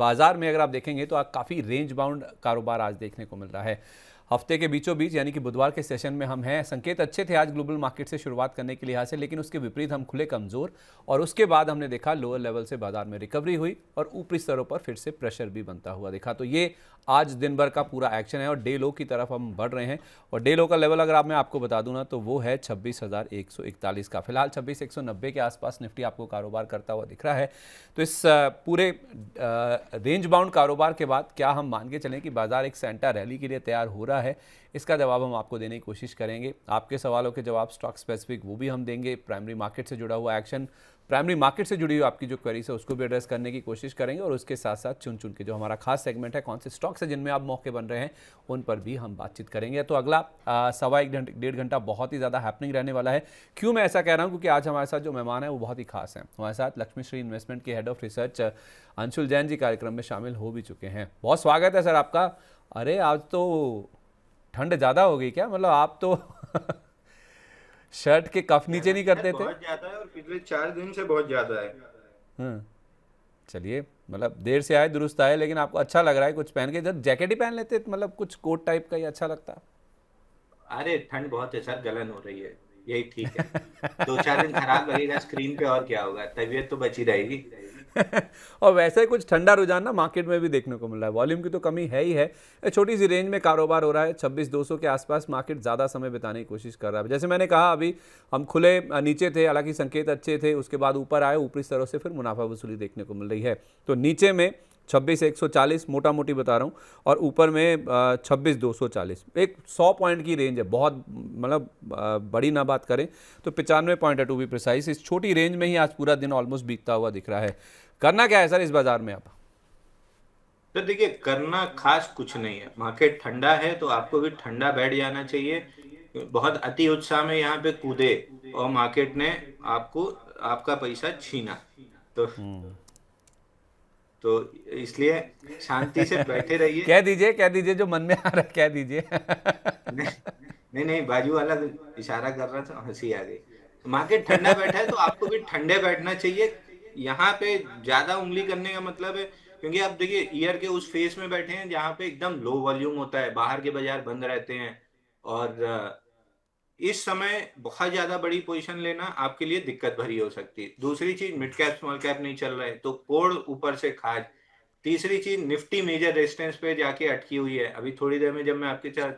बाजार में अगर आप देखेंगे तो काफ़ी रेंज बाउंड कारोबार आज देखने को मिल रहा है। हफ्ते के बीचों बीच यानी कि बुधवार के सेशन में हम हैं। संकेत अच्छे थे आज ग्लोबल मार्केट से शुरुआत करने के लिहाज से, लेकिन उसके विपरीत हम खुले कमज़ोर और उसके बाद हमने देखा लोअर लेवल से बाजार में रिकवरी हुई और ऊपरी स्तरों पर फिर से प्रेशर भी बनता हुआ देखा। तो ये आज दिन भर का पूरा एक्शन है और डे लो की तरफ हम बढ़ रहे हैं। और डे लो का लेवल अगर मैं आपको बता दूं ना तो वो है 26,141 का। फिलहाल 26,190 के आसपास निफ्टी आपको कारोबार करता हुआ दिख रहा है। तो इस पूरे रेंज बाउंड कारोबार के बाद क्या हम मान के चलें कि बाजार एक सेंटा रैली के लिए तैयार हो रहा है? इसका जवाब हम आपको देने की कोशिश करेंगे। आपके सवालों के जवाब स्टॉक स्पेसिफिक वो भी हम देंगे। प्राइमरी मार्केट से जुड़ा हुआ एक्शन, प्राइमरी मार्केट से जुड़ी हुई आपकी जो क्वेरीज है उसको भी एड्रेस करने की कोशिश करेंगे और उसके साथ साथ चुन चुन के जो हमारा खास सेगमेंट है कौन से स्टॉक्स है जिनमें आप मौके बन रहे हैं उन पर भी हम बातचीत करेंगे। तो अगला सवा एक डेढ़ घंटा बहुत ही ज़्यादा हैपनिंग रहने वाला है। क्यों मैं ऐसा कह रहा हूँ? क्योंकि आज हमारे साथ जो मेहमान है वो बहुत ही खास हैं। हमारे साथ लक्ष्मी श्री इन्वेस्टमेंट के head of research Anshul Jain ji कार्यक्रम में शामिल हो भी चुके हैं। बहुत स्वागत है सर आपका। अरे आज तो ठंड ज़्यादा हो गई क्या? मतलब आप तो शर्ट के कफ नीचे नहीं करते थे? बहुत ज्यादा है और पिछले 4 दिन से बहुत ज्यादा है। हाँ, चलिए, मतलब देर से आए दुरुस्त आए, लेकिन आपको अच्छा लग रहा है कुछ पहन के। जब जैकेट ही पहन लेते तो मतलब कुछ कोट टाइप का ही अच्छा लगता। अरे ठंड बहुत है सर, गलन हो रही है, यही ठीक है। 2-4 दिन खराब लगेगा स्क्रीन पे, और क्या होगा, तबीयत तो बची रहेगी। और वैसे ही कुछ ठंडा रुझान ना मार्केट में भी देखने को मिल रहा है। वॉल्यूम की तो कमी है ही है। एक छोटी सी रेंज में कारोबार हो रहा है। 26,200 के आसपास मार्केट ज़्यादा समय बिताने की कोशिश कर रहा है। जैसे मैंने कहा अभी हम खुले नीचे थे, हालांकि संकेत अच्छे थे, उसके बाद ऊपर आए, ऊपरी स्तरों से फिर मुनाफा वसूली देखने को मिल रही है। तो नीचे में 26,140 मोटा मोटी बता रहा हूँ और ऊपर में 26,240। एक 100 पॉइंट की रेंज है, बहुत मतलब बड़ी ना बात करें तो 95 पॉइंट है टू बी प्रिसाइज। इस छोटी रेंज में ही आज पूरा दिन ऑलमोस्ट बीतता हुआ दिख रहा है। करना क्या है सर इस बाजार में अब? तो देखिए, करना खास कुछ नहीं है। मार्केट ठंडा है तो आपको भी ठंडा बैठ जाना चाहिए। बहुत अति उत्साह में यहाँ पे कूदे और मार्केट ने आपको आपका पैसा छीना, तो तो इसलिए शांति से बैठे रहिए। कह दीजिए जो मन में आ रहा है, कह दीजिए। नहीं, नहीं, नहीं, बाजू वाला इशारा कर रहा था, हंसी आ गई। मार्केट ठंडा बैठा है तो आपको भी ठंडे बैठना चाहिए। यहाँ पे ज्यादा उंगली करने का मतलब है, क्योंकि आप देखिए ईयर के उस फेज में बैठे हैं जहाँ पे एकदम लो वॉल्यूम होता है, बाहर के बाजार बंद रहते हैं। और इस समय बहुत ज्यादा बड़ी पोजीशन लेना आपके लिए दिक्कत भरी हो सकती है। दूसरी चीज, मिड कैप स्मॉल कैप नहीं चल रहा है तो कोड ऊपर से खाज। तीसरी चीज, निफ्टी मेजर रेजिस्टेंस पे जाके अटकी हुई है। अभी थोड़ी देर में जब मैं आपके साथ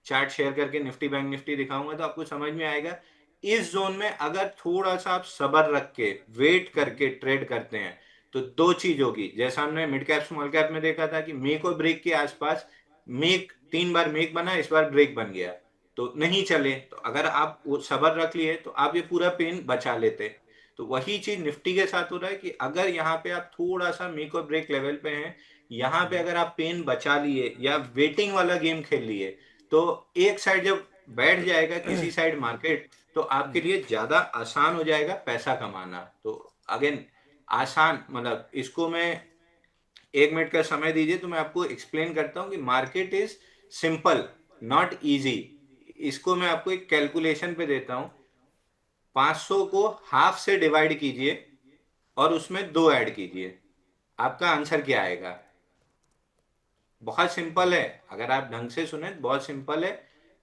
चार्ट शेयर करके निफ्टी बैंक निफ्टी दिखाऊंगा तो आपको समझ में आएगा। इस जोन में अगर थोड़ा सा आप सब्र रख के वेट करके ट्रेड करते हैं तो दो चीज होगी। जैसा हमने मिड कैप स्मॉल कैप में देखा था कि मेक और ब्रेक के आसपास, मेक 3 बार मेक बना, इस बार ब्रेक बन गया तो नहीं चले, तो अगर आप वो सब्र रख लिए तो आप ये पूरा पेन बचा लेते। तो वही चीज निफ्टी के साथ हो रहा है कि अगर यहाँ पे आप थोड़ा सा मेक और ब्रेक लेवल पे हैं, यहाँ पे अगर आप पेन बचा लिए या वेटिंग वाला गेम खेल लिए तो एक साइड जब बैठ जाएगा किसी साइड मार्केट, तो आपके लिए ज्यादा आसान हो जाएगा पैसा कमाना। तो अगेन, आसान मतलब इसको मैं 1 मिनट का समय दीजिए तो मैं आपको एक्सप्लेन करता हूँ कि market is simple, not easy. इसको मैं आपको एक कैलकुलेशन पे देता हूँ। 500 को हाफ से डिवाइड कीजिए और उसमें 2 ऐड कीजिए, आपका आंसर क्या आएगा? बहुत सिंपल है, अगर आप ढंग से सुने तो बहुत सिंपल है,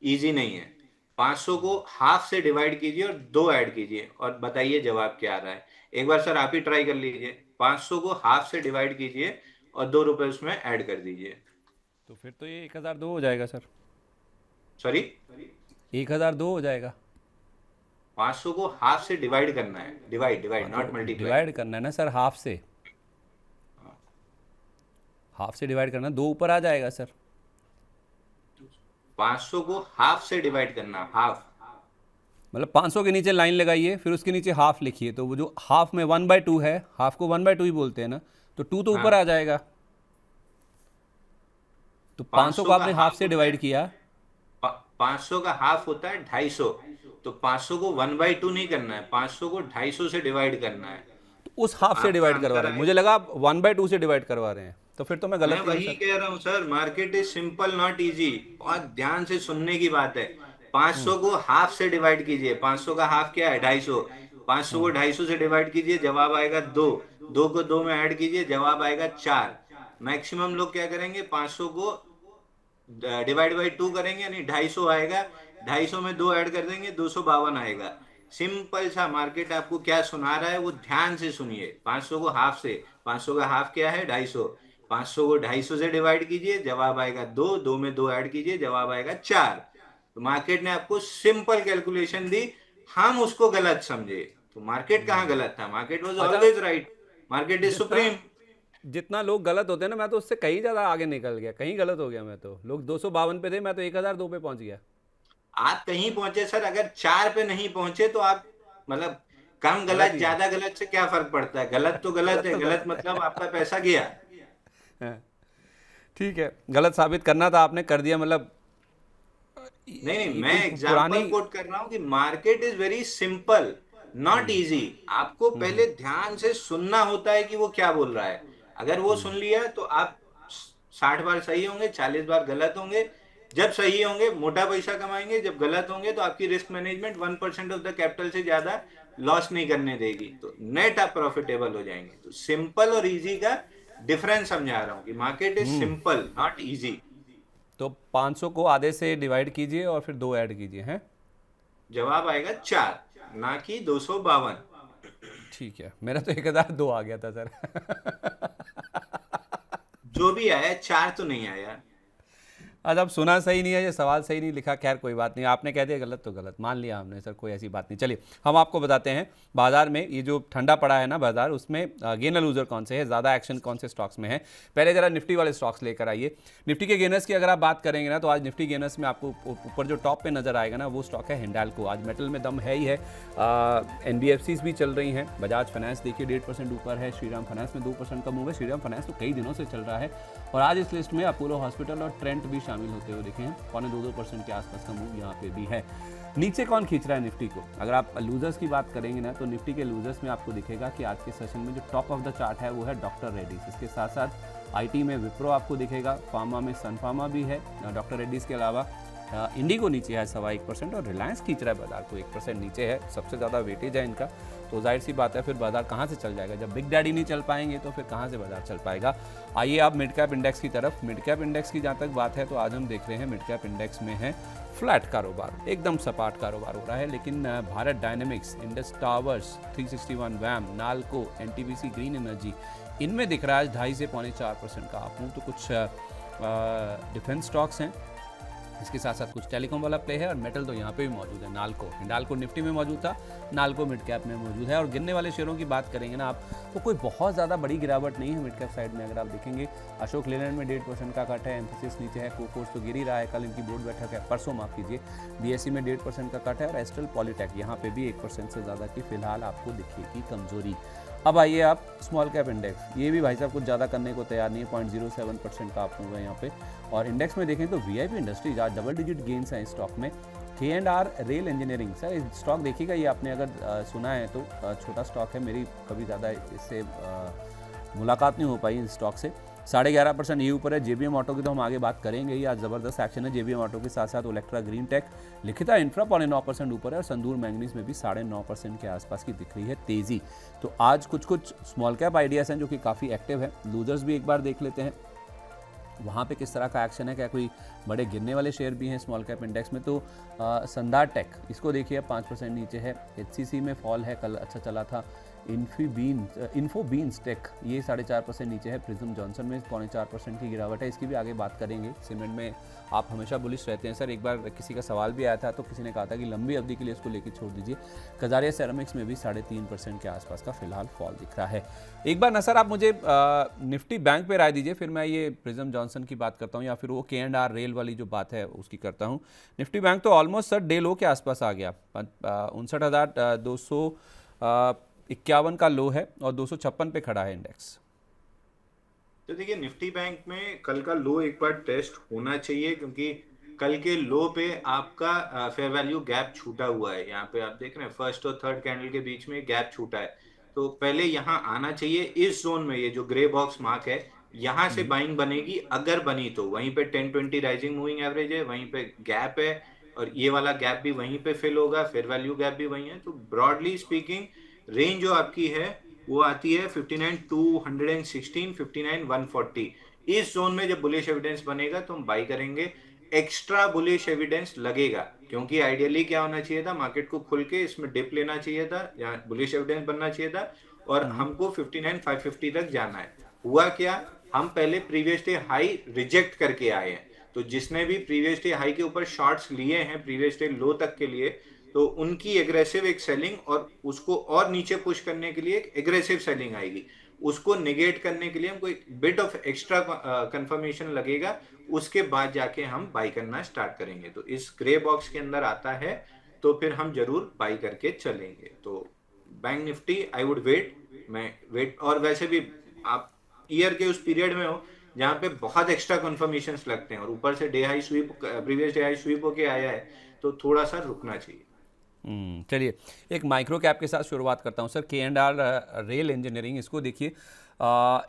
इजी नहीं है। 500 को हाफ से डिवाइड कीजिए और 2 ऐड कीजिए और बताइए जवाब क्या आ रहा है। एक बार सर आप ही ट्राई कर लीजिए। 500 को हाफ से डिवाइड कीजिए और 2 रुपए उसमें ऐड कर दीजिए। तो फिर तो ये 1,002 हो जाएगा सर। सॉरी, 1,002 हो जाएगा। 500 को हाफ से डिवाइड करना है, डिवाइड हाँ डिवाइड तो नॉट मल्टीप्लाई। डिवाइड करना है ना सर, हाफ से। हाफ से डिवाइड करना, दो ऊपर आ जाएगा सर। 500 को हाफ से डिवाइड करना, हाफ। मतलब 500 के नीचे लाइन लगाइए, फिर उसके नीचे हाफ लिखिए, तो वो जो हाफ में 1/2 है, हाफ को 1/2 ही बोलते हैं ना, तो 2 तो ऊपर आ हाँ, जाएगा। तो 500 को 500 का आपने हाफ हाफ से होता डिवाइड है, किया। 500 का हाफ होता है 250। तो 500 को 1/2 नहीं करना है, 500 को 250 से डिवाइड करना है। तो उस तो हाफ से आपका डिवाइड करवा आंसर रहे हैं, आए। मुझे लगा आप 1/2 से डिवाइड करवा रहे हैं, तो फिर तो मैं मैं गलत ही हूँ वही सर। कह रहा हूँ sir, market is simple not easy. बहुत ध्यान से सुनने की बात है। 500 को हाफ से डिवाइड कीजिए, 500 का हाफ क्या है, 250। 500 को 250 से डिवाइड कीजिए, जवाब आएगा 2। 2 को 2 में ऐड कीजिए, जवाब आएगा 4। मैक्सिमम लोग क्या करेंगे, 500 को डिवाइड बाई 2 करेंगे, यानी 250 आएगा, 250 में 2 ऐड कर देंगे, 252 आएगा। सिंपल सा मार्केट आपको क्या सुना रहा है वो ध्यान से सुनिए। 500 को हाफ से, 500 का हाफ क्या है, 250, 500 को 250 से डिवाइड कीजिए, जवाब आएगा 2, 2 में 2 ऐड कीजिए, जवाब आएगा 4। तो मार्केट ने आपको सिंपल कैलकुलेशन दी, हम उसको गलत समझे। तो मार्केट कहाँ गलत था, मार्केट वॉज अच्छा, ऑलवेज राइट, मार्केट इज जितना सुप्रीम। जितना लोग गलत होते हैं ना, मैं तो उससे कहीं ज़्यादा आगे निकल गया, कहीं गलत हो गया। मैं तो लोग 252 पे थे, मैं तो 1002 पे पहुंच गया। आप कहीं पहुंचे सर, अगर 4 पे नहीं पहुंचे तो आप मतलब कम गलत गलत ही है। ज्यादा गलत से क्या फर्क पड़ता है, गलत तो गलत गलत है, तो गलत गलत मतलब है। आपका पैसा गया। हाँ, ठीक है, गलत साबित करना था, आपने कर दिया। मतलब नहीं नहीं, ये मैं कोई पुरानी। एग्जाम्पल कोट कर रहा हूँ कि market is very simple, not easy. आपको पहले ध्यान से सुनना होता है कि वो क्या बोल रहा है। अगर वो सुन लिया तो आप 60 बार सही होंगे, 40 बार गलत होंगे। जब सही होंगे मोटा पैसा कमाएंगे, जब गलत होंगे तो आपकी risk management 1% of the capital से ज्यादा लॉस नहीं करने देगी, तो नेट आप प्रॉफिटेबल हो जाएंगे। तो सिंपल और इजी का डिफरेंस समझा रहा हूँ कि market is simple not easy. तो 500 को आधे से डिवाइड कीजिए और फिर 2 ऐड कीजिए, हैं? जवाब आएगा 4, ना कि 252। ठीक है, मेरा तो 1002 आ गया था सर। जो भी आया 4 तो नहीं आया। आज अब सुना सही नहीं है, ये सवाल सही नहीं लिखा, खैर कोई बात नहीं, आपने कह दिया गलत तो गलत मान लिया हमने सर, कोई ऐसी बात नहीं। चलिए हम आपको बताते हैं बाजार में ये जो ठंडा पड़ा है ना बाजार, उसमें गेनर लूजर कौन से है, ज़्यादा एक्शन कौन से स्टॉक्स में है। पहले जरा निफ्टी वाले स्टॉक्स लेकर आइए। निफ्टी के गेनर्स की अगर आप बात करेंगे ना, तो आज निफ्टी गेनर्स में आपको ऊपर जो टॉप पे नजर आएगा ना, वो स्टॉक है हिंडाल्को। आज मेटल में दम है ही है। NBFCs भी चल रही हैं। बजाज फाइनेंस देखिए 1.5% ऊपर है, श्रीराम फाइनेंस में 2% का मूव है। श्रीराम फाइनेंस तो कई दिनों से चल रहा है। और आज इस लिस्ट में अपोलो हॉस्पिटल और ट्रेंट भी शामिल होते हुए दिखे हैं। 2.25% के आसपास का मूव यहाँ पे भी है। नीचे कौन खींच रहा है निफ्टी को? अगर आप लूजर्स की बात करेंगे ना, तो निफ्टी के लूजर्स में आपको दिखेगा कि आज के सेशन में जो टॉप ऑफ द चार्ट है वो है डॉक्टर रेड्डीज। इसके साथ साथ आईटी में विप्रो आपको दिखेगा, फार्मा में सन फार्मा भी है डॉक्टर रेड्डीज के अलावा। इंडिगो नीचे है 1.25% और रिलायंस खींच रहा है बाजार को 1% नीचे है। सबसे ज़्यादा वेटेज है इनका। तो जाहिर सी बात है फिर बाजार कहाँ से चल जाएगा, जब बिग डैडी नहीं चल पाएंगे तो फिर कहाँ से बाजार चल पाएगा। आइए आप मिड कैप इंडेक्स की तरफ। मिड कैप इंडेक्स की जहाँ तक बात है तो आज हम देख रहे हैं मिड कैप इंडेक्स में है फ्लैट कारोबार, एकदम सपाट कारोबार हो रहा है। लेकिन भारत डायनेमिक्स, इंडस टावर्स, 361 वैम, नालको, NTPC ग्रीन एनर्जी, इनमें दिख रहा है 2.5 से 4.25% का आप हूँ। तो कुछ डिफेंस स्टॉक्स हैं, इसके साथ साथ कुछ टेलीकॉम वाला प्ले है। और मेटल तो यहाँ पे भी मौजूद है। नालको, हिंडाल्को निफ्टी में मौजूद था, नालको मिड कैप में मौजूद है। और गिरने वाले शेयरों की बात करेंगे ना आप, तो कोई बहुत ज़्यादा बड़ी गिरावट नहीं है मिड कैप साइड में। अगर आप देखेंगे अशोक लेलैंड में 1.5% का कट है, एम्फेसिस नीचे है, कोफोर्स तो गिर ही रहा है, कल इनकी बोर्ड बैठक है, परसों माफ कीजिए। BSE में 1.5% का कट है। और एस्ट्रल पॉलीटेक यहाँ पे भी 1% से ज़्यादा की फिलहाल आपको दिखेगी कमजोरी। अब आइए आप स्मॉल कैप इंडेक्स, ये भी भाई साहब कुछ ज़्यादा करने को तैयार नहीं है, 0.07% का आप होगा यहाँ पे। और इंडेक्स में देखें तो VIP इंडस्ट्रीज आज डबल डिजिट गेन्स हैं इस स्टॉक में। K&R रेल इंजीनियरिंग, सर इस स्टॉक देखिएगा, ये आपने अगर सुना है तो छोटा स्टॉक है, मेरी कभी ज़्यादा इससे मुलाकात नहीं हो पाई इस स्टॉक से। 11.5% ये ऊपर है। JBM ऑटो की तो हम आगे बात करेंगे ही, आज ज़बरदस्त एक्शन है JBM ऑटो के साथ साथ ओलेक्ट्रा ग्रीन टेक, लिखिता इंफ्रा 9.5% ऊपर है। और संदूर मैंगनीज में भी 9.5% के आसपास की दिख रही है तेज़ी। तो आज कुछ स्मॉल कैप आइडियाज़ हैं जो कि काफ़ी एक्टिव है। लूजर्स भी एक बार देख लेते हैं वहाँ पे किस तरह का एक्शन है, क्या कोई बड़े गिरने वाले शेयर भी हैं स्मॉल कैप इंडेक्स में। तो संदार टेक, इसको देखिए 5% नीचे है। HCC में फॉल है, कल अच्छा चला था। इन्फोबीन्स टेक ये 4.5% नीचे है। प्रिज्म जॉनसन में 0.4% की गिरावट है, इसकी भी आगे बात करेंगे। सीमेंट में आप हमेशा बुलिश रहते हैं सर, एक बार किसी का सवाल भी आया था तो किसी ने कहा था कि लंबी अवधि के लिए इसको लेकर छोड़ दीजिए। कजारिया सेरामिक्स में भी 3.5% के आसपास का फिलहाल फॉल दिख रहा है। एक बार नसर आप मुझे निफ्टी बैंक पे राय दीजिए, फिर मैं ये प्रिज्म जॉनसन की बात करता हूँ या फिर वो K&R रेल वाली जो बात है उसकी करता हूँ। निफ्टी बैंक तो ऑलमोस्ट सर डे लो के आसपास आ गया, 59,251 का लो है और 256 पे खड़ा है इंडेक्स। तो देखिए निफ्टी बैंक में कल का लो एक बार टेस्ट होना चाहिए, क्योंकि कल के लो पे आपका फेयर वैल्यू गैप छूटा हुआ है। यहाँ पे आप देख रहे हैं फर्स्ट और थर्ड कैंडल के बीच में गैप छूटा है, तो पहले यहाँ आना चाहिए इस जोन में। ये जो ग्रे बॉक्स मार्क है, यहाँ से बाइंग बनेगी, अगर बनी तो वहीं पे 10-20 राइजिंग मूविंग एवरेज है, वहीं पे गैप है, और ये वाला गैप भी वहीं पे फिल होगा, फेयर वैल्यू गैप भी वहीं है। तो ब्रॉडली स्पीकिंग रेंज जो आपकी है वो आती है 59,216, 59,140। इस जोन में जब बुलिश एविडेंस बनेगा तो हम बाई करेंगे। एक्स्ट्रा बुलिश एविडेंस लगेगा, क्योंकि आइडियली क्या होना चाहिए था, मार्केट को खुल के इसमें डिप लेना चाहिए था या बुलिश एविडेंस बनना चाहिए था और हमको 59,550 तक जाना है। हुआ क्या, हम पहले प्रीवियस डे हाई रिजेक्ट करके आए हैं। तो जिसने भी प्रीवियस डे हाई के ऊपर शॉर्ट्स लिए हैं प्रीवियस डे लो तक के लिए, तो उनकी एग्रेसिव एक सेलिंग और उसको और नीचे पुश करने के लिए एक एग्रेसिव सेलिंग आएगी। उसको नेगेट करने के लिए हमको एक बिट ऑफ एक्स्ट्रा कंफर्मेशन लगेगा, उसके बाद जाके हम बाई करना स्टार्ट करेंगे। तो इस ग्रे बॉक्स के अंदर आता है तो फिर हम जरूर बाई करके चलेंगे। तो Bank Nifty I would wait, मैं वेट। और वैसे भी आप ईयर के उस पीरियड में हो जहां पे बहुत एक्स्ट्रा कंफर्मेशंस लगते हैं और ऊपर से day high sweep, previous day high sweep होके आया है, तो थोड़ा सा रुकना चाहिए। चलिए एक माइक्रो कैप के साथ शुरुआत करता हूं सर, K&R रेल इंजीनियरिंग। इसको देखिए,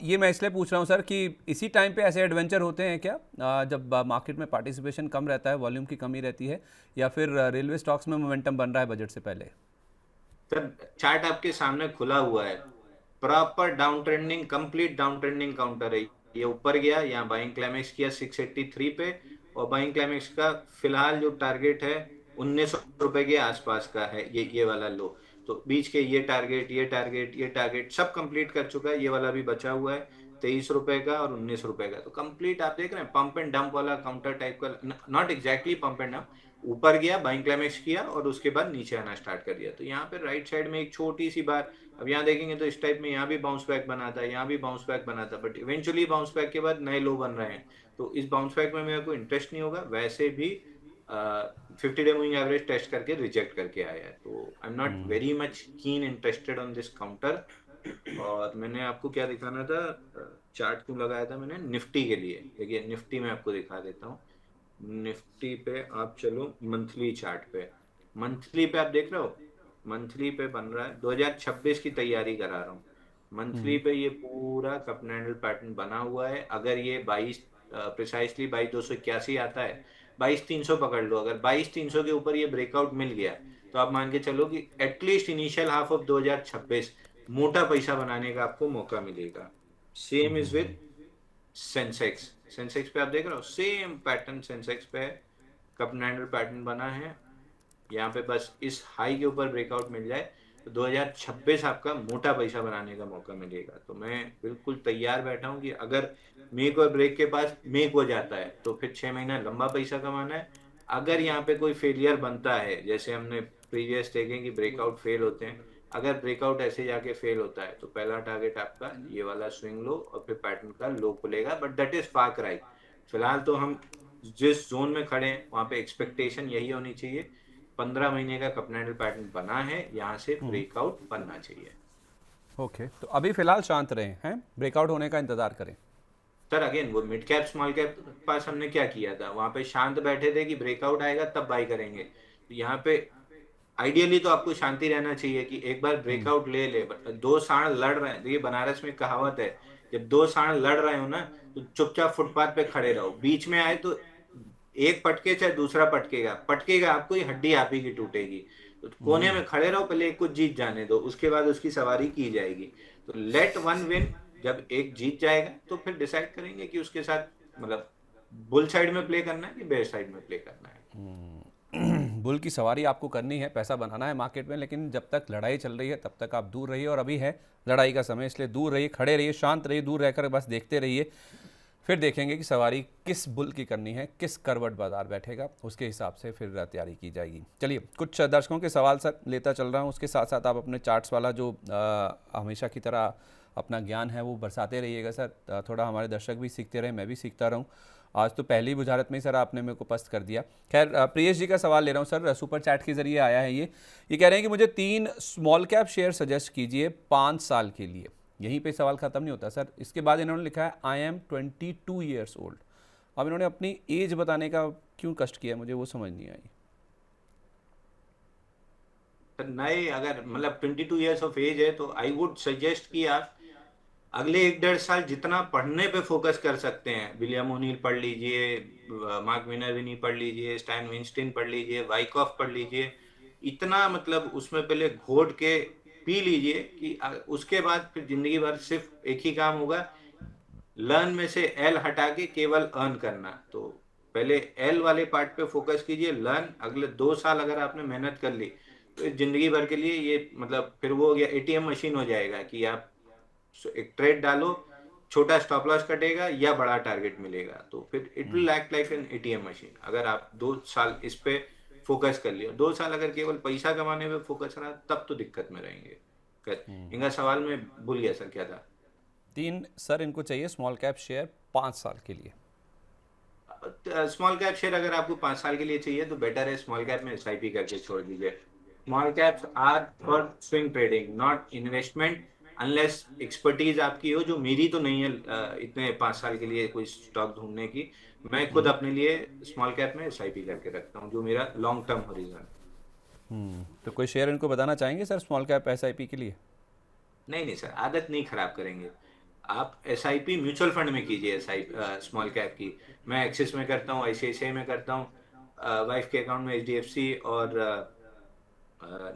ये मैं इसलिए पूछ रहा हूं सर कि इसी टाइम पे ऐसे एडवेंचर होते हैं क्या, जब मार्केट में पार्टिसिपेशन कम रहता है, वॉल्यूम की कमी रहती है, या फिर रेलवे स्टॉक्स में मोमेंटम बन रहा है बजट से पहले? सर चार्ट आपके सामने खुला हुआ है, proper down trending, complete down trending counter है। ये ऊपर गया, यहाँ बाइंग क्लाइमेक्स किया 683 पे, और बाइंग क्लाइमेक्स का फिलहाल जो टारगेट है 1900 रुपए के आसपास का है, ये वाला लो। तो बीच के ये टारगेट, ये टारगेट, ये टारगेट सब कंप्लीट कर चुका है। ये वाला भी बचा हुआ है 23 रुपए का और 19 रुपए का। तो कंप्लीट आप देख रहे हैं पंप एंड डंप वाला काउंटर टाइप का, not exactly pump and dump. ऊपर गया, बाइंग क्लाइमेक्स किया और उसके बाद नीचे आना स्टार्ट कर दिया। तो यहाँ पे राइट साइड में एक छोटी सी बार, अब यहाँ देखेंगे तो इस टाइप में यहाँ भी बाउंस बैक बना था, यहाँ भी बाउंस बैक बना था, बट इवेंचुअली बाउंस बैक के बाद नए लो बन रहे हैं। तो इस बाउंस बैक में मेरे को इंटरेस्ट नहीं होगा। वैसे भी 50 डे मूविंग एवरेज टेस्ट करके रिजेक्ट करके आया है, तो I am not very much कीन इंटरेस्टेड ऑन दिस काउंटर। और मैंने आपको क्या दिखाना था, चार्ट क्यों लगाया था मैंने, निफ्टी के लिए। देखिए निफ्टी में आपको दिखा देता हूँ। निफ्टी पे आप चलो मंथली चार्ट पे, मंथली पे आप देख रहे हो, मंथली पे बन रहा है 2026 की तैयारी करा रहा हूँ। मंथली पे ये पूरा कप एंड हैंडल पैटर्न बना हुआ है। अगर ये 22 प्रिसाइसली 22,281 आता है, 22,300 पकड़ लो। अगर 22,300 के ऊपर ये ब्रेकआउट मिल गया तो आप मान के चलो कि एटलीस्ट इनिशियल हाफ ऑफ 2026 मोटा पैसा बनाने का आपको मौका मिलेगा। Same is with Sensex. Sensex पे आप देख रहे हो सेम पैटर्न, सेंसेक्स पे कप एंड हैंडल पैटर्न बना है। यहाँ पे बस इस हाई के ऊपर ब्रेकआउट मिल जाए तो 2026 आपका मोटा पैसा बनाने का मौका मिलेगा। तो मैं बिल्कुल तैयार बैठा हूँ कि अगर मेक और ब्रेक के पास मेक हो जाता है तो फिर 6 महीना लंबा पैसा कमाना है। अगर यहाँ पे कोई फेलियर बनता है, जैसे हमने प्रीवियस देखें कि ब्रेकआउट फेल होते हैं, अगर ब्रेकआउट ऐसे जाके फेल होता है तो पहला टारगेट आपका ये वाला स्विंग लो और फिर पैटर्न का लो खुलेगा, but that is far cry. फिलहाल तो हम जिस जोन में खड़े हैं वहां पे एक्सपेक्टेशन यही होनी चाहिए, 15 महीने का कप एंड हैंडल पैटर्न बना है, यहाँ से ब्रेकआउट बनना चाहिए। ओके, तो अभी फिलहाल शांत रहे हैं, ब्रेकआउट होने का इंतजार करें। सर अगेन वो मिड कैप स्मॉल कैप पास हमने क्या किया था, वहां पे शांत बैठे थे कि ब्रेकआउट आएगा तब बाई करेंगे। तो यहाँ पे आइडियली तो आपको शांति रहना चाहिए कि एक बार ब्रेकआउट ले ले। दो सांड लड़ रहे हैं, देखिए बनारस में कहावत है, जब दो सांड लड़ रहे हो ना तो चुपचाप फुटपाथ पे खड़े रहो। बीच में आए तो एक पटके चाहे दूसरा पटकेगा, पटकेगा आपको, ही हड्डी आप ही की टूटेगी। तो कोने में खड़े रहो, पहले एक को जीत जाने दो, उसके बाद उसकी सवारी की जाएगी। तो लेट वन विन, जब एक जीत जाएगा तो फिर डिसाइड करेंगे कि उसके साथ मतलब बुल साइड में प्ले करना है कि बेयर साइड में प्ले करना है। बुल की सवारी आपको करनी है, पैसा बनाना है मार्केट में, लेकिन जब तक लड़ाई चल रही है तब तक आप दूर रहिए। और अभी है लड़ाई का समय, इसलिए दूर रहिए, खड़े रहिए, शांत रहिए, दूर रहकर बस देखते रहिए। फिर देखेंगे कि सवारी किस बुल की करनी है, किस करवट बाजार बैठेगा, उसके हिसाब से फिर तैयारी की जाएगी। चलिए कुछ दर्शकों के सवाल सर लेता चल रहा हूँ, उसके साथ साथ आप अपने चार्ट्स वाला जो हमेशा की तरह अपना ज्ञान है वो बरसाते रहिएगा सर। थोड़ा हमारे दर्शक भी सीखते रहे, मैं भी सीखता रहूँ। आज तो पहली बुझारत में ही सर आपने मेरे को पस्त कर दिया। खैर प्रियेश जी का सवाल ले रहा हूँ सर, सुपर चैट के जरिए आया है ये कह रहे हैं कि मुझे 3 स्मॉल कैप शेयर सजेस्ट कीजिए 5 साल के लिए। यहीं पे सवाल ख़त्म नहीं होता सर, इसके बाद इन्होंने लिखा है आई एम 22 ईयर्स ओल्ड। अब इन्होंने अपनी एज बताने का क्यों कष्ट किया, मुझे वो समझ नहीं आई। नए अगर मतलब 22 ईयर्स ऑफ एज है तो आई वुड सजेस्ट कि आप अगले 1-1.5 साल जितना पढ़ने पे फोकस कर सकते हैं, विलियम ओनील पढ़ लीजिए, मार्क मिनर्विनी पढ़ लीजिए, स्टैन विंस्टीन पढ़ लीजिए, वाइकॉफ पढ़ लीजिए, इतना मतलब उसमें पहले घोट के पी लीजिए कि उसके बाद फिर जिंदगी भर सिर्फ एक ही काम होगा, लर्न में से एल हटा के केवल अर्न करना। तो पहले एल वाले पार्ट पे फोकस कीजिए, लर्न। अगले 2 साल अगर आपने मेहनत कर ली तो इस जिंदगी भर के लिए ये मतलब फिर वो हो गया एटीएम मशीन हो जाएगा कि आप एक ट्रेड डालो, छोटा स्टॉप लॉस कटेगा या बड़ा टारगेट मिलेगा, तो फिर it will act like an ATM machine. अगर आप 2 साल इस पे फोकस कर लिया, 2 साल अगर केवल पैसा कमाने पे फोकस रहा तब तो दिक्कत में रहेंगे। इनका सवाल मैं भूल गया सर, क्या था? तीन सर इनको चाहिए स्मॉल कैप शेयर 5 साल के लिए। स्मॉल कैप शेयर अगर आपको 5 साल के लिए चाहिए तो बेटर है स्मॉल कैप में एसआईपी करके छोड़ दीजिए। Small caps are for swing trading, not investment, unless expertise आपकी हो, जो मेरी तो नहीं है इतने 5 साल के लिए कोई स्टॉक ढूंढने की। मैं खुद अपने लिए स्मॉल कैप में एसआईपी करके रखता हूँ, जो मेरा लॉन्ग टर्म होरिजन। तो कोई शेयर इनको बताना चाहेंगे सर स्मॉल कैप एसआईपी के लिए? नहीं नहीं सर, आदत नहीं खराब करेंगे। आप एसआईपी म्यूचुअल फंड में कीजिए, स्मॉल कैप की। मैं एक्सिस में करता हूँ, आईसीआईसीआई में करता हूँ, वाइफ के अकाउंट में एचडीएफसी और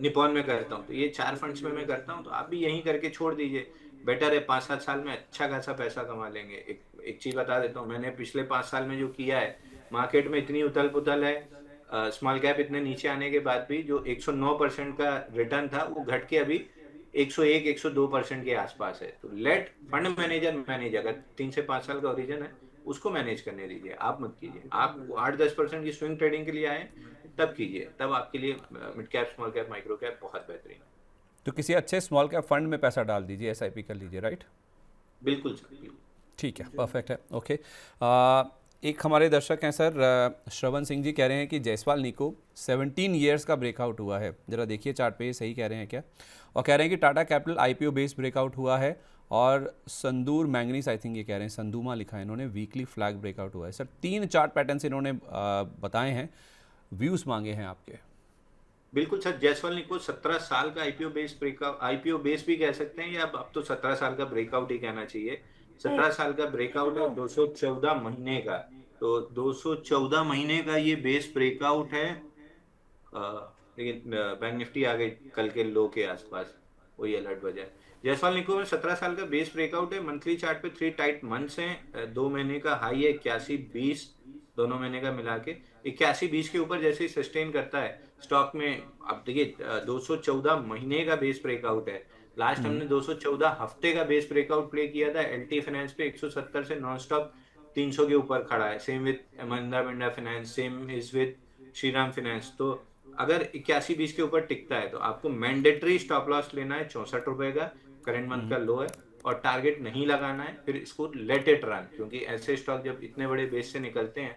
निपॉन में करता हूँ। तो ये 4 फंड्स में मैं करता हूँ, तो आप भी यही करके छोड़ दीजिए। बेटर है, 5-7 साल में अच्छा खासा पैसा कमा लेंगे। एक चीज बता देता हूँ, मैंने पिछले 5 साल में जो किया है, मार्केट में इतनी उथल पुथल है, स्मॉल कैप इतने नीचे आने के बाद भी जो 109% का रिटर्न था वो घट के अभी 101-102% के आसपास है। तो लेट फंड मैनेजर मैनेज, अगर 3 से 5 साल का ओरिजिन है उसको मैनेज करने दीजिए, आप मत कीजिए। आप 8-10% की स्विंग ट्रेडिंग के लिए आए तब कीजिए, तब आपके लिए mid cap, small cap, micro cap बहुत बेहतरीन। तो किसी अच्छे स्मॉल कैप फंड में पैसा डाल दीजिए, एसआईपी कर लीजिए, राइट? बिल्कुल सर, बिल्कुल। ठीक है, परफेक्ट है, ओके। एक हमारे दर्शक हैं सर, श्रवण सिंह जी कह रहे हैं कि जायसवाल निको 17 ईयर्स का ब्रेकआउट हुआ है, ज़रा देखिए चार्ट पे, ये सही कह रहे हैं क्या? और कह रहे हैं कि Tata capital IPO based breakout हुआ है, और संदूर मैंगनीज, आई थिंक ये कह रहे हैं, संदूमा लिखा है इन्होंने, वीकली फ्लैग ब्रेकआउट हुआ है। सर 3 चार्ट पैटर्न्स इन्होंने बताए हैं, व्यूज़ मांगे हैं आपके। बिल्कुल सर, जायसवाल निको 17 साल का IPO base breakout, IPO base भी कह सकते हैं, या अब तो 17 साल का ब्रेकआउट ही कहना चाहिए। 17 साल का ब्रेकआउट है, 214 महीने का। तो 214 महीने का ये बेस ब्रेकआउट है। लेकिन बैंक निफ्टी आ गई कल के लो के आसपास, वही अलर्ट बजा है। जायसवाल निको में 17 साल का बेस ब्रेकआउट है। मंथली चार्ट पे 3 टाइट मंथ्स हैं। 2 महीने का हाई है 81-20, दोनों महीने का मिला के 81-20 के ऊपर जैसे ही सस्टेन करता है स्टॉक में। अब देखिए 214 महीने का बेस ब्रेकआउट है। लास्ट हमने 214 हफ्ते का बेस ब्रेकआउट प्ले किया था। एलटी फाइनेंस पे 170 से नॉन स्टॉप 300 के ऊपर खड़ा है। सेम विद महिंद्रा बिंडा finance, same is with Shriram finance. तो अगर 81-20 के ऊपर टिकता है तो आपको मैंडेटरी स्टॉप लॉस लेना है 64 रुपए का, करंट मंथ का लो है, और टारगेट नहीं लगाना है। फिर इसको लेट इट रन, क्योंकि ऐसे स्टॉक जब इतने बड़े बेस से निकलते हैं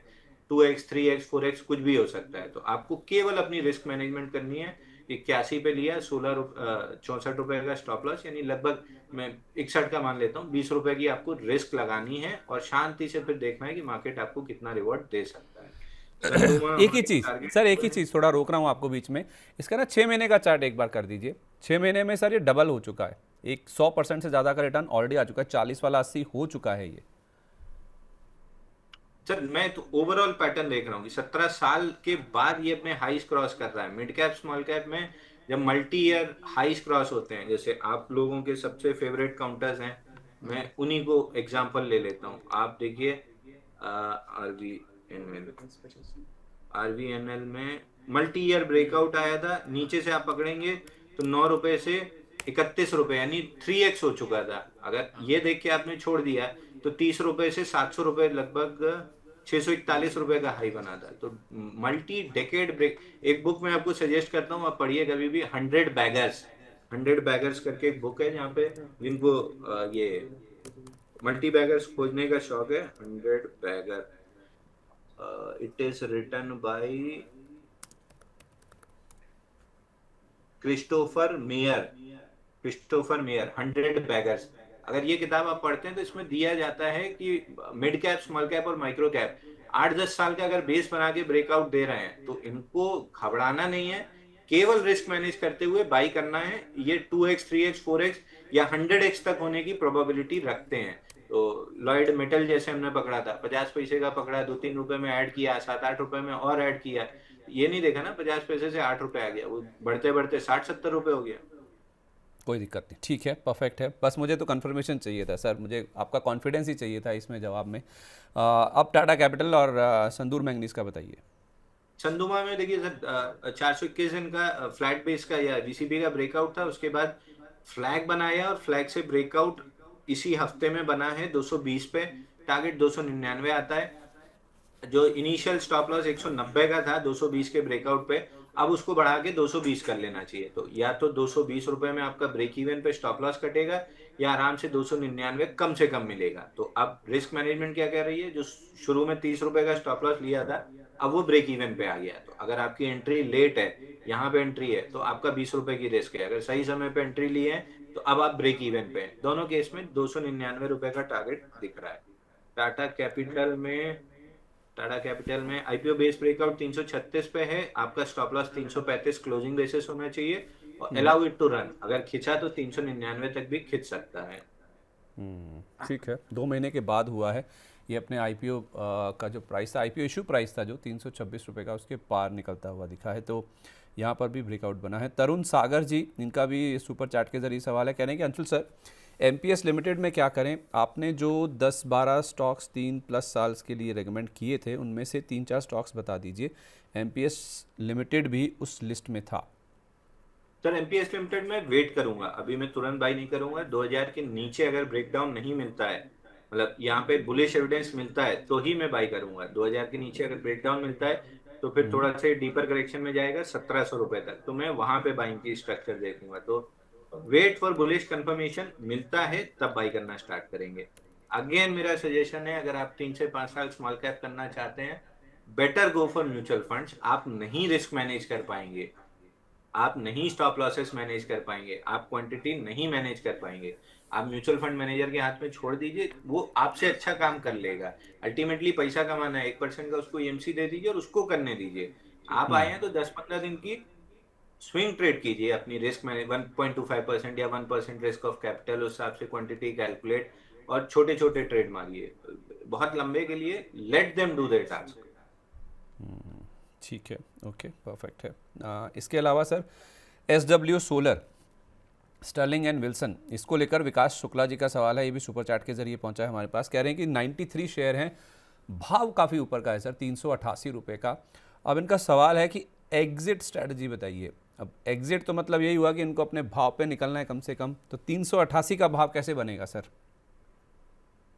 2x 3x 4x कुछ भी हो सकता है। तो आपको केवल अपनी रिस्क मैनेजमेंट करनी है। 81 पे लिया, 64 रुपए का स्टॉप लॉस, यानी लगभग मैं 61 का मान लेता हूँ। 20 रुपए की आपको रिस्क लगानी है और शांति से फिर देखना है कि मार्केट आपको कितना रिवॉर्ड दे सकता है। एक ही चीज़ सर, एक ही चीज़, थोड़ा रोक रहा हूँ आपको बीच में, इसका ना 6 महीने का चार्ट एक बार कर दीजिए। 6 महीने में सर ये डबल हो चुका है, एक 100% से ज़्यादा का रिटर्न ऑलरेडी आ चुका है, 40 वाला 80 हो चुका है ये। सर मैं तो ओवरऑल पैटर्न देख रहा हूँ कि 17 साल के बाद ये अपने हाईस क्रॉस कर रहा है। मिड कैप, स्मॉल कैप में जब मल्टी ईयर हाईस क्रॉस होते हैं, जैसे आप लोगों के सबसे फेवरेट काउंटर्स हैं, मैं उन्हीं को एग्जांपल ले लेता हूँ। आप देखिए आरवीएनएल में मल्टी ईयर ब्रेकआउट आया था। नीचे से आप पकड़ेंगे तो 9 रुपए से 31 रुपए, यानी 3x हो चुका था। अगर ये देख के आपने छोड़ दिया तो 30 रुपए से 700 रुपए, लगभग 641 रुपए का हाई बना था। तो मल्टी डेकेड ब्रेक, एक बुक मैं आपको सजेस्ट करता हूँ, आप पढ़िए कभी भी, 100 बैगर्स करके एक बुक है, जहाँ पे जिनको ये मल्टी बैगर्स खोजने का शौक है, 100 bagger, it is written by Christopher Mayer. 100 baggers. अगर ये किताब आप पढ़ते हैं तो इसमें दिया जाता है कि मिड कैप, स्मॉल कैप और माइक्रो कैप 8-10 साल का अगर बेस बना के ब्रेकआउट दे रहे हैं तो इनको घबराना नहीं है, केवल रिस्क मैनेज करते हुए बाई करना है। ये 2x 3x 4x या 100x तक होने की प्रोबेबिलिटी रखते हैं। तो लॉयड मेटल जैसे हमने पकड़ा था, 50 पैसे का पकड़ा, 2-3 रुपए में ऐड किया, 7-8 रुपए में और ऐड किया, ये नहीं देखा ना 50 पैसे से 8 रुपए आ गया, वो बढ़ते बढ़ते 60-70 रुपए हो गया। कोई दिक्कत नहीं, ठीक है, परफेक्ट है। बस मुझे तो कंफर्मेशन चाहिए था सर, मुझे आपका कॉन्फिडेंस ही चाहिए था इसमें जवाब में। अब टाटा कैपिटल और संदूर मैंगनीज का बताइए। चंदुमा में देखिए सर 421 इनका फ्लैट बेस का या जीसीबी का ब्रेकआउट था, उसके बाद फ्लैग बनाया और फ्लैग से ब्रेकआउट इसी हफ्ते में बना है 220 पे। टारगेट 299 आता है। जो इनिशियल स्टॉप लॉस 190 का था 220 के ब्रेकआउट पे, अब उसको बढ़ा के 220 कर लेना चाहिए। तो या तो 220 रुपए में आपका ब्रेक इवन पे स्टॉप लॉस कटेगा, या आराम से 299 कम से कम मिलेगा। तो अब रिस्क मैनेजमेंट क्या कह रही है, जो शुरू में 30 रुपए का स्टॉप लॉस लिया था, अब वो ब्रेक इवन पे आ गया। तो अगर आपकी एंट्री लेट है, यहाँ पे एंट्री है, तो आपका 20 रुपए की रिस्क है। अगर सही समय पे एंट्री ली है, तो अब आप ब्रेक इवन पे हैं। दोनों केस में 299 रुपए का टारगेट दिख रहा है। टाटा कैपिटल में टाटा कैपिटल में आईपीओ बेस ब्रेकआउट 336 पे है, आपका स्टॉप लॉस 335 क्लोजिंग बेसिस होना चाहिए, और अलाउ इट टू रन, अगर खिंचा तो 399 तक भी खिंच सकता है। ठीक है, 2 महीने के बाद हुआ है ये। अपने आईपीओ का जो प्राइस था, आईपीओ इशू प्राइस था जो 326 रुपये का, उसके पार निकलता हुआ दिखा है। तो यहाँ पर भी ब्रेकआउट बना है। तरुण सागर जी, इनका भी सुपर चैट के जरिए सवाल है, कह रहे हैं कि अंशुल सर, एमपीएस लिमिटेड में क्या करें? आपने जो 10-12 स्टॉक्स 3+ साल्स के लिए रेकमेंड किए थे, उनमें से 3-4 स्टॉक्स बता दीजिए। एमपीएस लिमिटेड भी उस लिस्ट में था। सर एमपीएस लिमिटेड में वेट करूंगा, अभी मैं तुरंत बाई नहीं करूंगा। 2000 के नीचे अगर ब्रेकडाउन नहीं मिलता है, मतलब यहाँ पे बुलिश एविडेंस मिलता है, तो ही मैं बाई करूंगा। 2000 के नीचे अगर ब्रेकडाउन मिलता है, तो फिर थोड़ा सा डीपर करेक्शन में जाएगा 1700 रुपए तक, तो मैं वहां पे बाइंग की स्ट्रक्चर देखूंगा। तो वेट फॉर बुलिश कंफर्मेशन, मिलता है तब बाई करना स्टार्ट करेंगे। अगेन मेरा सजेशन है, अगर आप 3 से 5 साल स्मॉल कैप करना चाहते हैं, better go for mutual funds. आप नहीं रिस्क मैनेज कर पाएंगे, आप नहीं स्टॉप लॉसेस मैनेज कर पाएंगे, आप क्वांटिटी नहीं मैनेज कर पाएंगे। आप म्यूचुअल फंड मैनेजर के हाथ में छोड़ दीजिए, वो आपसे अच्छा काम कर लेगा। अल्टीमेटली पैसा कमाना है, 1% का उसको ईएमसी दे दीजिए और उसको करने दीजिए। आप आए हैं तो 10-15 दिन की स्विंग ट्रेड कीजिए, अपनी रिस्क मैनेज 1.25% या 1% रिस्क ऑफ कैपिटल, उस हिसाब से क्वांटिटी कैलकुलेट, और छोटे छोटे ट्रेड मारिए। बहुत लंबे के लिए let them do their task. ठीक है, ओके, परफेक्ट है। इसके अलावा sir, SW Solar, Sterling and Wilson, इसको लेकर विकास शुक्ला जी का सवाल है। ये भी सुपर चैट के जरिए पहुंचा है हमारे पास। कह रहे हैं कि 93 शेयर हैं, भाव काफ़ी ऊपर का है सर, 388 रुपये का। अब इनका सवाल है कि एग्जिट स्ट्रैटेजी बताइए। अब एग्जिट तो मतलब यही हुआ कि इनको अपने भाव पे निकलना है कम से कम, तो 388 का भाव कैसे बनेगा सर?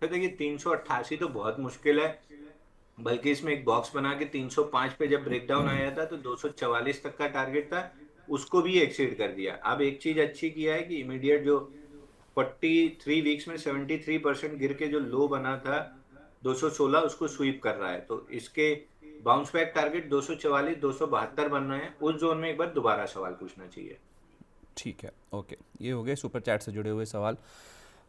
तो देखिए 388 तो बहुत मुश्किल है, बल्कि इसमें एक बॉक्स बना के 305 पे जब ब्रेकडाउन आया था तो 244 तक का टारगेट था, उसको भी एक्सीड कर दिया। अब एक चीज अच्छी किया है कि इमीडिएट जो 43 वीक्स में 73% गिर के जो लो बना था 216, उसको स्वीप कर रहा है। तो इसके बाउंस बैक टारगेट 244 272 बन रहे हैं, उस जोन में एक बार दोबारा सवाल पूछना चाहिए। ठीक है, ओके, ये हो गए सुपर चैट से जुड़े हुए सवाल।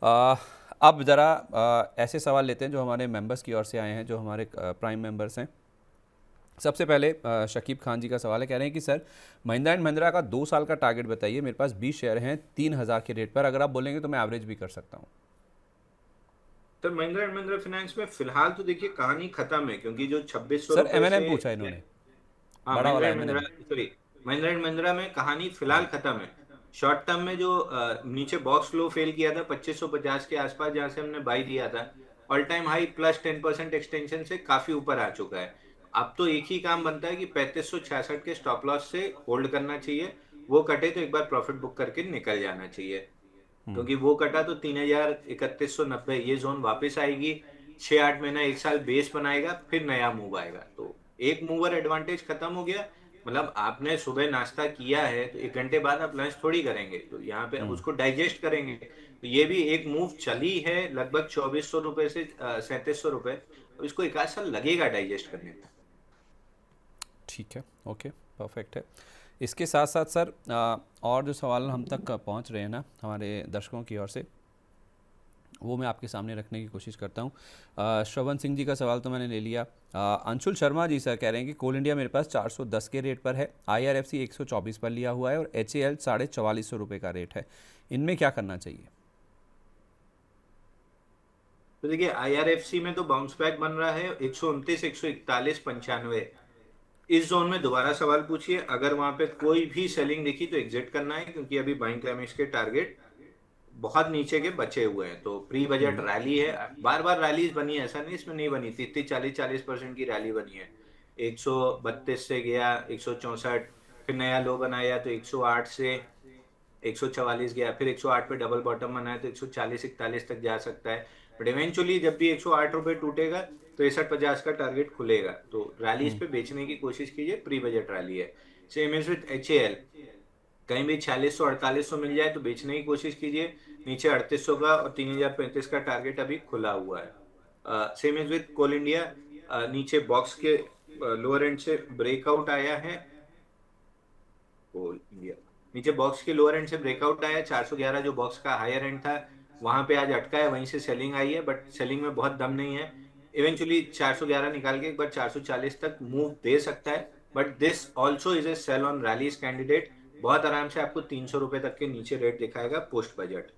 आ, अब ज़रा ऐसे सवाल लेते हैं जो हमारे मेंबर्स की ओर से आए हैं, जो हमारे प्राइम मेंबर्स हैं। सबसे पहले शकीब खान जी का सवाल है, कह रहे हैं कि सर, महिंद्रा एंड महिंद्रा का 2 साल का टारगेट बताइए। मेरे पास 20 शेयर हैं 3000 के रेट पर, अगर आप बोलेंगे तो मैं एवरेज भी कर सकता हूँ। तो महिंद्रा एंड महिंद्रा फाइनेंस में फिलहाल तो देखिए कहानी खत्म है, क्योंकि जो 2600 सर रुपए एमएनएम से, पूछा इन्होंने, हाँ बड़ा महिंद्रा वाला and Mahindra, MNM. Sorry, Mahindra and Mahindra में कहानी फिलहाल खत्म है। शॉर्ट टर्म में जो नीचे बॉक्स फ्लो फेल किया था 2550 के आसपास, जहां से हमने बाई दिया था, all time high plus 10% extension से काफी ऊपर आ चुका है। अब तो एक ही काम बनता है कि 3566 के स्टॉप लॉस से होल्ड करना चाहिए। वो कटे तो एक बार प्रॉफिट बुक करके निकल जाना चाहिए, क्योंकि वो कटा तो 3000 3190 ये जोन वापस आएगी। 6-8 महीना 1 साल बेस बनाएगा, फिर नया मूव आएगा। तो एक मूवर एडवांटेज खत्म हो गया। मतलब आपने सुबह नाश्ता किया है तो 1 घंटे बाद आप लंच थोड़ी करेंगे, तो यहाँ पे अब उसको डाइजेस्ट करेंगे। तो ये भी एक मूव चली है लगभग 2400 रुपए से 3700 रुपए, तो इसको 1 आध साल लगेगा डाइजेस्ट करने में। ठीक है, ओके, परफेक्ट है। इसके साथ साथ सर, और जो सवाल हम तक पहुंच रहे हैं ना हमारे दर्शकों की ओर से, वो मैं आपके सामने रखने की कोशिश करता हूँ। श्रवण सिंह जी का सवाल तो मैंने ले लिया। अंशुल शर्मा जी सर कह रहे हैं कि कोल इंडिया मेरे पास 410 के रेट पर है, IRFC 124 पर लिया हुआ है, और HAL 4450 रुपये का रेट है। इनमें क्या करना चाहिए? तो देखिए IRFC में तो बाउंस बैक बन रहा है 129 141 95। इस जोन में दोबारा सवाल पूछिए, अगर वहां पे कोई भी सेलिंग दिखी तो एग्जिट करना है, क्योंकि अभी बाइंग क्लाइमेक्स के टारगेट बहुत नीचे के बचे हुए हैं। तो प्री बजट रैली है, बार बार रैलीज बनी है, ऐसा नहीं इसमें नहीं बनी थी, इतनी 40-40% की रैली बनी है। 132 से गया 164, फिर नया लो बनाया तो 108 से 144 गया, फिर 108 पे डबल बॉटम बनाया तो 140-41 तक जा सकता है। बट इवेंचुअली जब भी 108 रुपए टूटेगा तो 61-50 का टारगेट खुलेगा। तो रैलीज पे बेचने की कोशिश कीजिए, प्री बजट रैली है। सेम इज विथ HAL, कहीं भी 4600-4800 मिल जाए तो बेचने की कोशिश कीजिए, नीचे 3800 का और 3035 का टारगेट अभी खुला हुआ है। Same is with Coal India, नीचे बॉक्स के लोअर एंड से ब्रेकआउट आया है। कोल इंडिया नीचे बॉक्स के लोअर एंड से ब्रेकआउट आया, 411 जो बॉक्स का हायर एंड था वहां पे आज अटका है, वहीं से सेलिंग आई है, बट सेलिंग में बहुत दम नहीं है। इवेंचुअली 411 निकाल के एक बार 440 तक मूव दे सकता है, but this also is a sell on rallies candidate. बहुत आराम से आपको 300 रुपए तक के नीचे रेट दिखाएगा पोस्ट बजट।